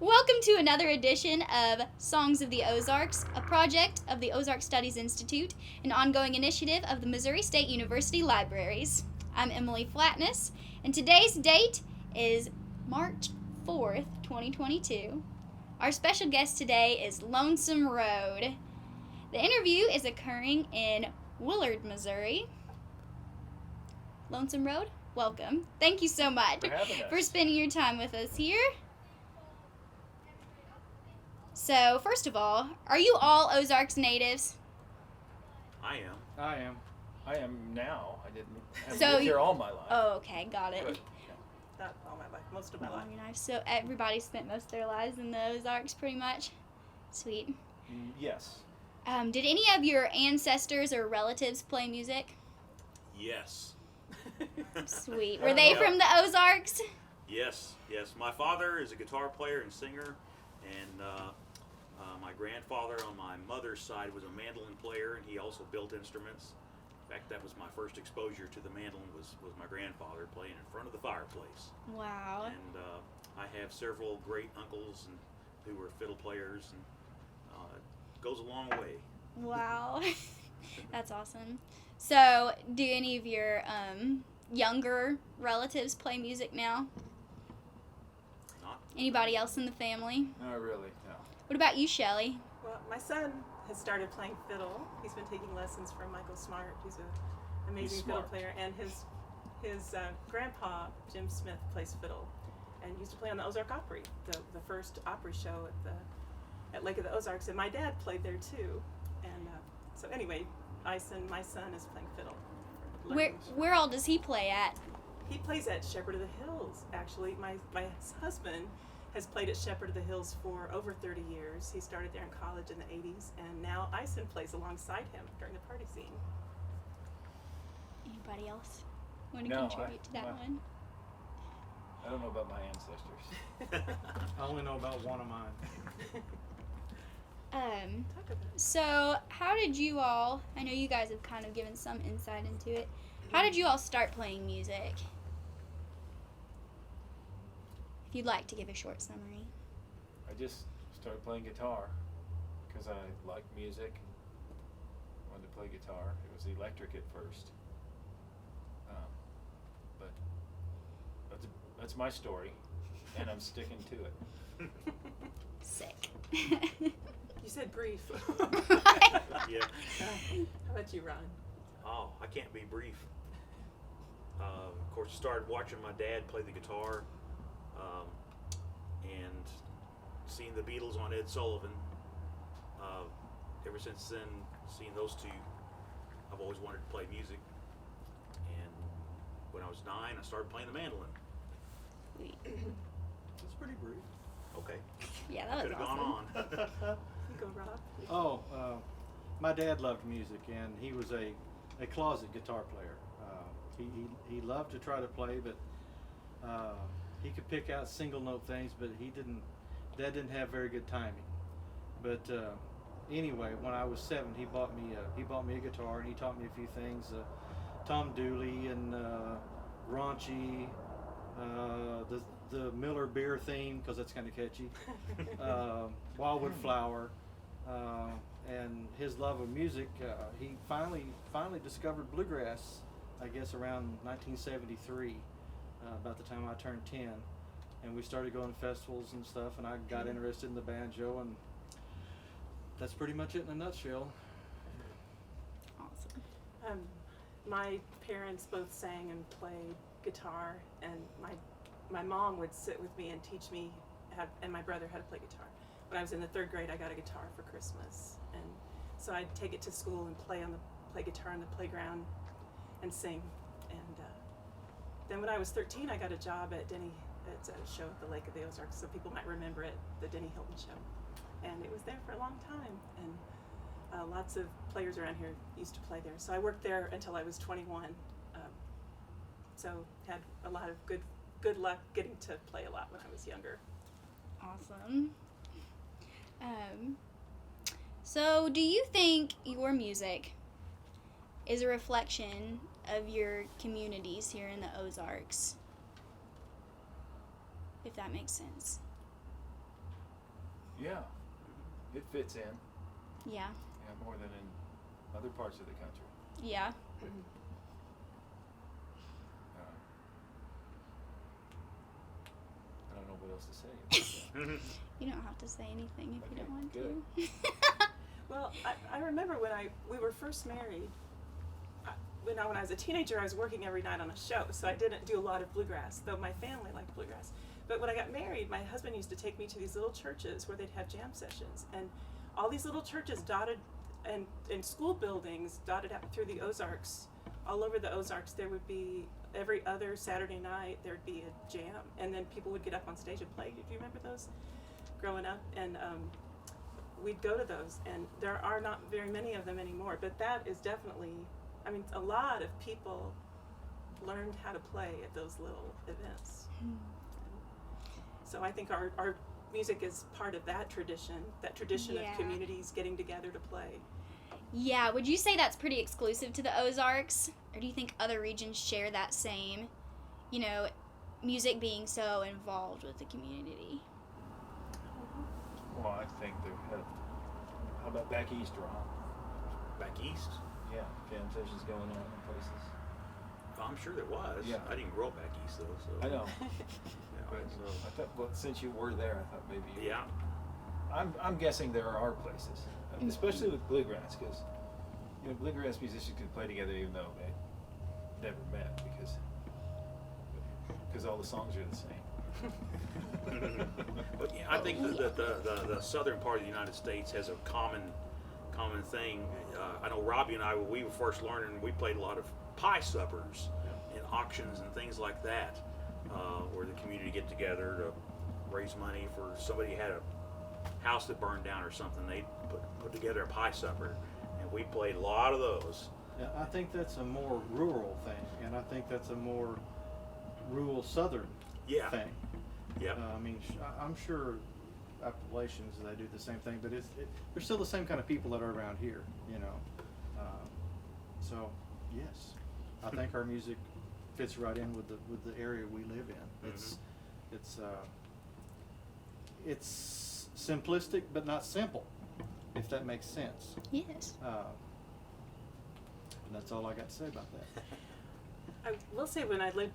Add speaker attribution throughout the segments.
Speaker 1: Welcome to another edition of Songs of the Ozarks, a project of the Ozark Studies Institute, an ongoing initiative of the Missouri State University Libraries. I'm Emily Flatness, and today's date is March 4th, 2022. Our special guest today is Lonesome Road. The interview is occurring in Willard, Missouri. Lonesome Road, welcome. Thank you so much for spending your time with us here. So, first of all, are you all Ozarks natives?
Speaker 2: I am.
Speaker 3: I am now. I haven't
Speaker 1: So
Speaker 3: lived here all my life.
Speaker 1: Oh, okay, got it.
Speaker 3: But,
Speaker 4: Not all my life, most of my life.
Speaker 1: Very nice. So everybody spent most of their lives in the Ozarks, pretty much. Sweet.
Speaker 3: yes.
Speaker 1: Did any of your ancestors or relatives play music?
Speaker 2: Yes.
Speaker 1: Sweet. Were they from the Ozarks?
Speaker 2: Yes. My father is a guitar player and singer, and my grandfather on my mother's side was a mandolin player, and he also built instruments. In fact, that was my first exposure to the mandolin was my grandfather playing in front of the fireplace.
Speaker 1: Wow.
Speaker 2: And I have several great uncles who were fiddle players, and it goes a long way.
Speaker 1: Wow. That's awesome. So, do any of your younger relatives play music now?
Speaker 2: Not
Speaker 1: Anybody else in the family?
Speaker 3: Not really, no.
Speaker 1: What about you, Shelly?
Speaker 4: Well, my son has started playing fiddle. He's been taking lessons from Michael Smart, who's an amazing
Speaker 3: He's
Speaker 4: fiddle
Speaker 3: smart.
Speaker 4: player, and his grandpa, Jim Smith, plays fiddle and used to play on the Ozark Opry, the first Opry show at Lake of the Ozarks, and my dad played there too. And so anyway, my son is playing fiddle.
Speaker 1: Where all does he play at?
Speaker 4: He plays at Shepherd of the Hills, actually. My husband has played at Shepherd of the Hills for over 30 years. He started there in college in the 80s, and now Ison plays alongside him during the party scene.
Speaker 1: Anybody else want to
Speaker 3: No,
Speaker 1: contribute to that
Speaker 3: well,
Speaker 1: one?
Speaker 3: I don't know about my ancestors.
Speaker 5: I only know about one of mine.
Speaker 4: Talk about it.
Speaker 1: So how did you all, I know you guys have kind of given some insight into it, how did you all start playing music? If you'd like to give a short summary.
Speaker 3: I just started playing guitar because I like music. Wanted to play guitar. It was electric at first. But that's my story, and I'm sticking to it.
Speaker 1: Sick.
Speaker 4: You said brief.
Speaker 2: Yeah.
Speaker 4: How about you, Ron?
Speaker 2: Oh, I can't be brief. Of course, I started watching my dad play the guitar, and seeing the Beatles on Ed Sullivan. Ever since then, seeing those two, I've always wanted to play music. And when I was 9, I started playing the mandolin.
Speaker 5: It's pretty brief.
Speaker 2: Okay,
Speaker 1: Yeah, that
Speaker 2: could
Speaker 1: was
Speaker 2: have gone
Speaker 1: awesome.
Speaker 2: on.
Speaker 4: You go, Rob.
Speaker 5: Oh, my dad loved music, and he was a closet guitar player. He loved to try to play, but he could pick out single note things, but Dad didn't have very good timing. But anyway, when I was 7, he bought me a guitar, and he taught me a few things. Tom Dooley and Raunchy, the Miller beer theme, because that's kind of catchy. Wildwood Flower, and his love of music. He finally discovered bluegrass, I guess around 1973, about the time I turned 10, and we started going to festivals and stuff, and I got interested in the banjo, and that's pretty much it in a nutshell.
Speaker 1: Awesome.
Speaker 4: My parents both sang and played guitar, and my mom would sit with me and teach me and my brother how to play guitar. When I was in the 3rd grade, I got a guitar for Christmas, and so I'd take it to school and play guitar on the playground and sing. And then when I was 13, I got a job at Denny. It's a show at the Lake of the Ozarks, so people might remember it, the Denny Hilton Show. And it was there for a long time, and lots of players around here used to play there. So I worked there until I was 21. So had a lot of good luck getting to play a lot when I was younger.
Speaker 1: Awesome. So do you think your music is a reflection of your communities here in the Ozarks? If that makes sense.
Speaker 3: Yeah, it fits in.
Speaker 1: Yeah.
Speaker 3: Yeah, more than in other parts of the country.
Speaker 1: Yeah.
Speaker 3: I don't know what else to say about that.
Speaker 1: You don't have to say anything if you
Speaker 3: Okay,
Speaker 1: don't want
Speaker 3: good.
Speaker 1: to.
Speaker 4: Well, I remember when we were first married. When I was a teenager, I was working every night on a show, so I didn't do a lot of bluegrass, though my family liked bluegrass. But when I got married, my husband used to take me to these little churches where they'd have jam sessions, and all these little churches dotted and school buildings dotted out through the Ozarks. All over the Ozarks, there would be every other Saturday night there'd be a jam, and then people would get up on stage and play. Do you remember those? Growing up, and we'd go to those, and there are not very many of them anymore. But that is definitely, I mean, a lot of people learned how to play at those little events. So I think our music is part of that tradition
Speaker 1: Yeah.
Speaker 4: of communities getting together to play.
Speaker 1: Yeah, would you say that's pretty exclusive to the Ozarks? Or do you think other regions share that same, music being so involved with the community?
Speaker 3: Well, I think how about back east, Ron?
Speaker 2: Back east,
Speaker 3: Yeah, jam sessions going on in places.
Speaker 2: I'm sure there was.
Speaker 3: Yeah.
Speaker 2: I didn't grow up back east though, so.
Speaker 3: I know.
Speaker 2: Yeah,
Speaker 3: But
Speaker 2: so,
Speaker 3: I thought, well, since you were there, I thought maybe you.
Speaker 2: yeah.
Speaker 3: I'm guessing there are places, especially with bluegrass, because bluegrass musicians could play together even though they never met because all the songs are the same.
Speaker 2: But yeah, I think that the southern part of the United States has a common thing. I know Robbie and I, when we were first learning, we played a lot of pie suppers and auctions and things like that, where the community get together to raise money for somebody who had a house that burned down or something. They put together a pie supper, and we played a lot of those.
Speaker 5: Yeah, I think that's a more rural thing, and I think that's a more rural southern
Speaker 2: Yeah.
Speaker 5: thing.
Speaker 2: Yep.
Speaker 5: I'm sure Appalachians, they do the same thing, but they're still the same kind of people that are around here, So, yes, I think our music fits right in with the area we live in. It's simplistic but not simple, if that makes sense.
Speaker 1: Yes.
Speaker 5: And that's all I got to say about that.
Speaker 4: I will say when I was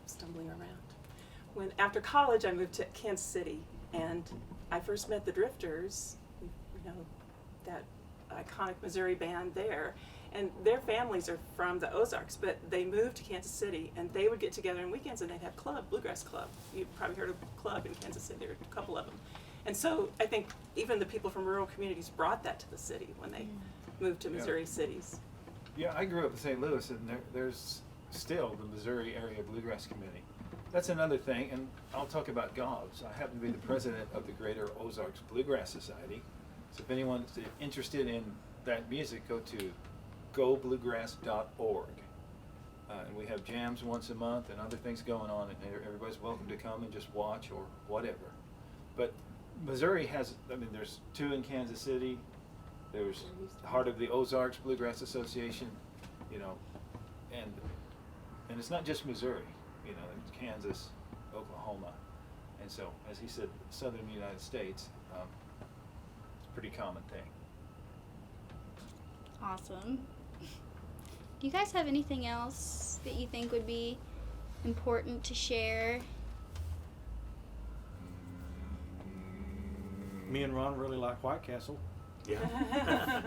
Speaker 4: stumbling around. After college, I moved to Kansas City, and I first met the Drifters, that iconic Missouri band there. And their families are from the Ozarks, but they moved to Kansas City, and they would get together on weekends, and they'd have bluegrass club. You've probably heard of club in Kansas City. There are a couple of them. And so I think even the people from rural communities brought that to the city when they moved to Missouri cities.
Speaker 3: Yeah, I grew up in St. Louis, and there's still the Missouri Area Bluegrass Committee. That's another thing, and I'll talk about GOBS. I happen to be the president of the Greater Ozarks Bluegrass Society. So if anyone's interested in that music, go to gobluegrass.org. And we have jams once a month and other things going on, and everybody's welcome to come and just watch or whatever. But Missouri has, there's two in Kansas City. There's Heart of the Ozarks Bluegrass Association, and it's not just Missouri, it's Kansas, Oklahoma. And so, as he said, southern United States, it's a pretty common thing.
Speaker 1: Awesome. Do you guys have anything else that you think would be important to share?
Speaker 5: Me and Ron really like White Castle.
Speaker 2: Yeah.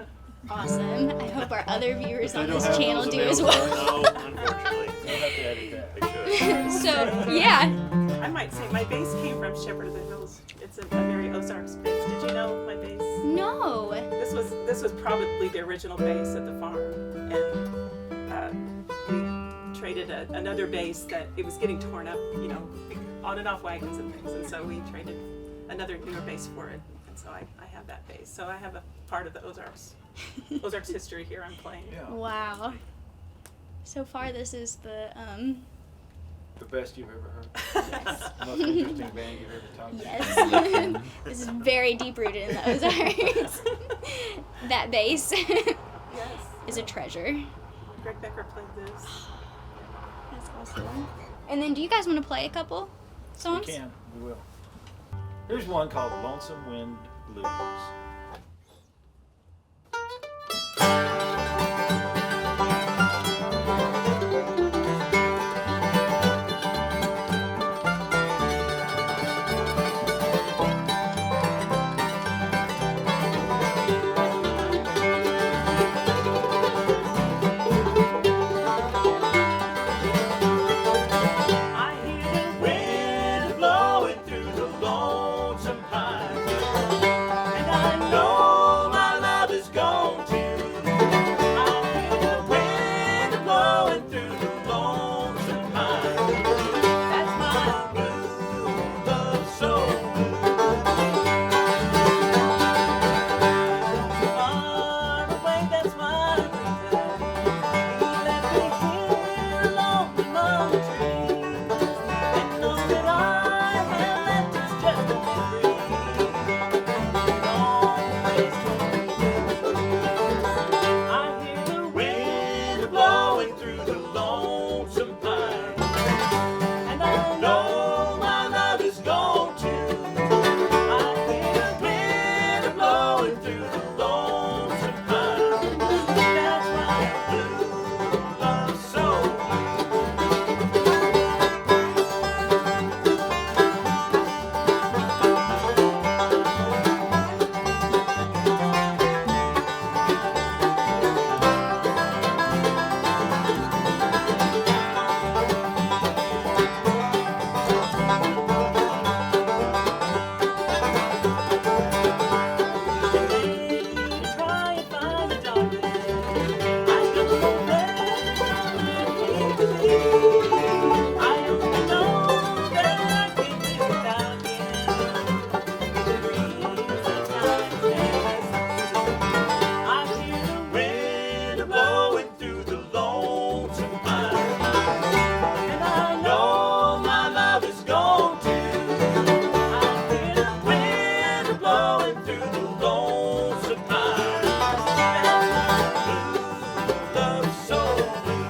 Speaker 1: Awesome. I hope our other viewers
Speaker 5: They
Speaker 1: on
Speaker 5: don't
Speaker 1: this
Speaker 5: have
Speaker 1: channel
Speaker 5: those
Speaker 1: do as
Speaker 5: available.
Speaker 1: well.
Speaker 2: No, unfortunately.
Speaker 3: You'll have to edit that.
Speaker 2: They should.
Speaker 1: So, yeah.
Speaker 4: I might say my bass came from Shepherd of the Hills. It's a very Ozarks bass. Did you know my bass?
Speaker 1: No.
Speaker 4: This was probably the original bass at the farm, and we traded another bass that it was getting torn up, on and off wagons and things, and so we traded another newer bass for it, and so I have that bass. So I have a part of the Ozarks history here I'm playing.
Speaker 3: Yeah.
Speaker 1: Wow. So far, this is the
Speaker 3: The best you've ever heard.
Speaker 1: Yes.
Speaker 3: The most interesting band you've ever talked to.
Speaker 1: Yes. This is very deep rooted in the Ozarks. That bass
Speaker 4: Yes.
Speaker 1: is a treasure.
Speaker 4: Greg Becker played this.
Speaker 1: That's awesome. And then, do you guys want to play a couple songs?
Speaker 3: We can. We will. Here's one called Lonesome Wind Blues.
Speaker 2: I hear the wind blowing through the lonesome pines, and I know my love is gone too. I hear the wind blowing through the lonesome pines. That's my blue love so far away. That's my reason. He left me here alone among the trees, and know that I have left is just a memory. Always I hear the wind blowing through the lonesome pine, and I know my love is gone too. I hear the wind blowing through the lonesome pine. That's my blue love so try and find the darkness. I don't know where it can be. I only know that I can't live without him. Dreams of time I hear the wind blowing through the lonesome pine, and I know my love is gone too. I hear the wind blowing through the lonesome pine. That's my blue love so blue.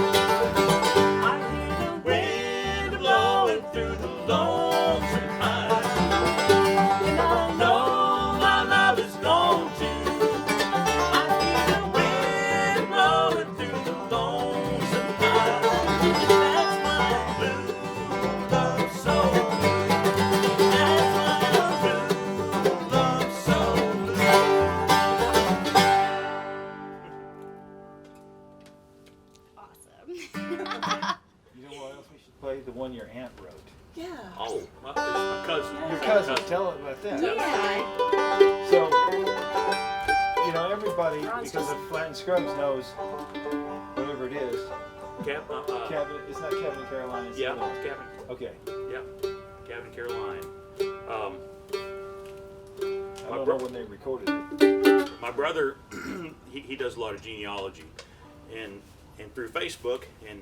Speaker 2: I hear the wind blowing through the lonesome pine, and I know my love is gone too. I hear the wind blowing through the lonesome pine. That's my blue love so blue. That's my blue love so
Speaker 1: Awesome.
Speaker 3: You know what else we should play? The one your aunt wrote.
Speaker 4: Yeah.
Speaker 2: Oh, it's my cousin.
Speaker 3: Your cousin, tell us about that.
Speaker 1: Yeah.
Speaker 3: So, you know, everybody,
Speaker 4: Ron's
Speaker 3: because
Speaker 4: just-
Speaker 3: of Flat Scrubs, knows whatever it is.
Speaker 2: Kevin,
Speaker 3: It's not Kevin Caroline. It's the
Speaker 2: yeah,
Speaker 3: other one.
Speaker 2: it's Kevin.
Speaker 3: Okay.
Speaker 2: Yeah, Kevin Caroline.
Speaker 3: I don't know when they recorded it.
Speaker 2: My brother, he does a lot of genealogy, and through Facebook and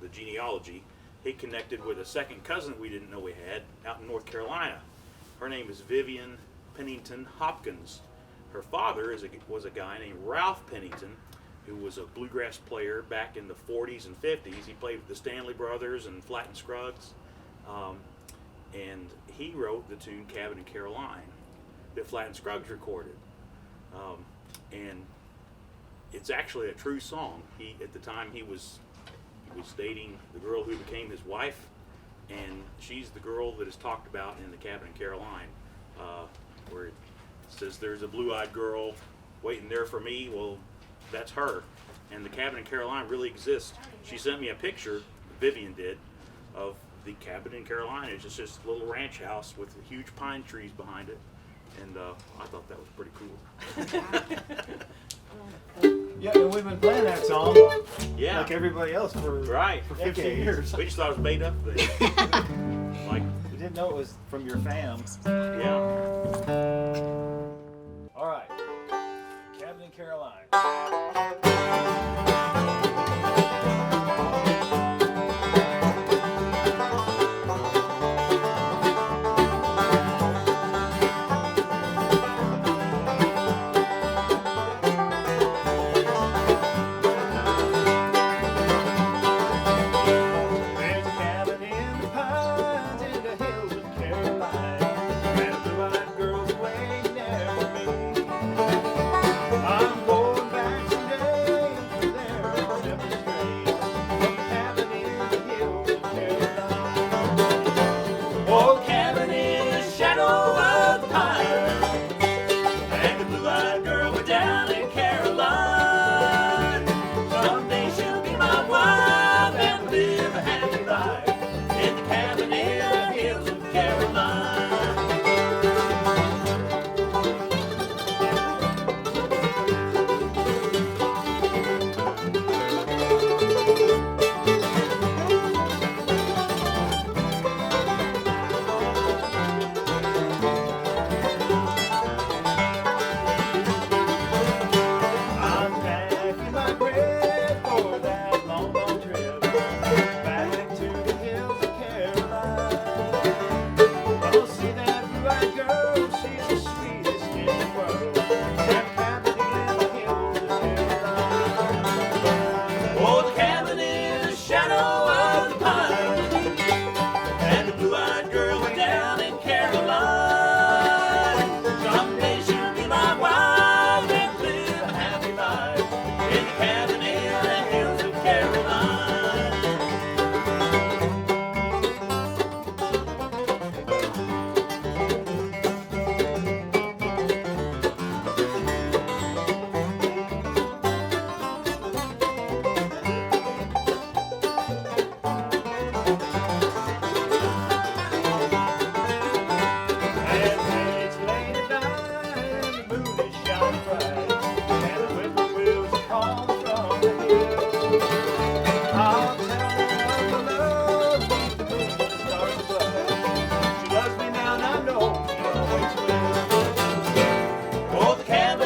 Speaker 2: the genealogy, he connected with a second cousin we didn't know we had out in North Carolina. Her name is Vivian Pennington Hopkins. Her father was a guy named Ralph Pennington, who was a bluegrass player back in the 40s and 50s. He played with the Stanley Brothers and Flat and Scruggs, and he wrote the tune Cabin in Caroline that Flat and Scruggs recorded. And it's actually a true song. At the time he was dating the girl who became his wife, and she's the girl that is talked about in the Cabin in Caroline, where it says there's a blue-eyed girl waiting there for me. Well, that's her. And the Cabin in Caroline really exists. She sent me a picture, Vivian did, of the Cabin in Caroline. It's just this little ranch house with huge pine trees behind it, and I thought that was pretty cool.
Speaker 3: Yeah, and we've been playing that song
Speaker 2: Yeah,
Speaker 3: like everybody else for
Speaker 2: right.
Speaker 3: for
Speaker 5: 50
Speaker 3: decades.
Speaker 5: years.
Speaker 2: We just thought it was made up thing. Like,
Speaker 3: We didn't know it was from your fam.
Speaker 2: yeah.
Speaker 3: All right, Cabin in Caroline.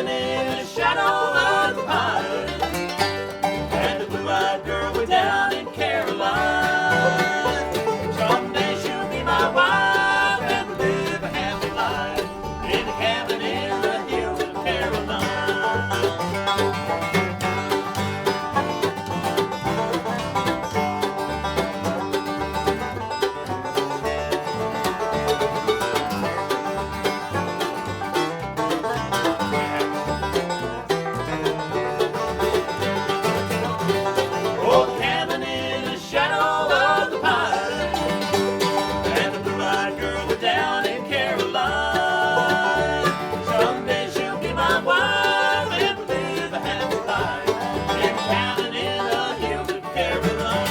Speaker 2: cabin in the shadow of the pines, and the blue-eyed girl way down in Caroline. Someday she'll be my wife, and we'll live a happy life in the cabin in the hills of Caroline. Oh, cabin in the shadow of the pines, and the blue-eyed girl way down in Caroline. Someday she'll be my wife, and we'll live a happy life in the cabin in the hills of Caroline.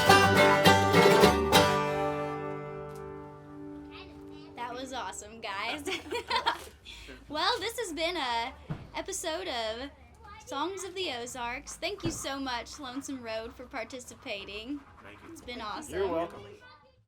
Speaker 1: That was awesome, guys. Well, this has been a episode of Songs of the Ozarks. Thank you so much, Lonesome Road, for participating.
Speaker 2: Thank you.
Speaker 1: It's been awesome.
Speaker 3: You're welcome.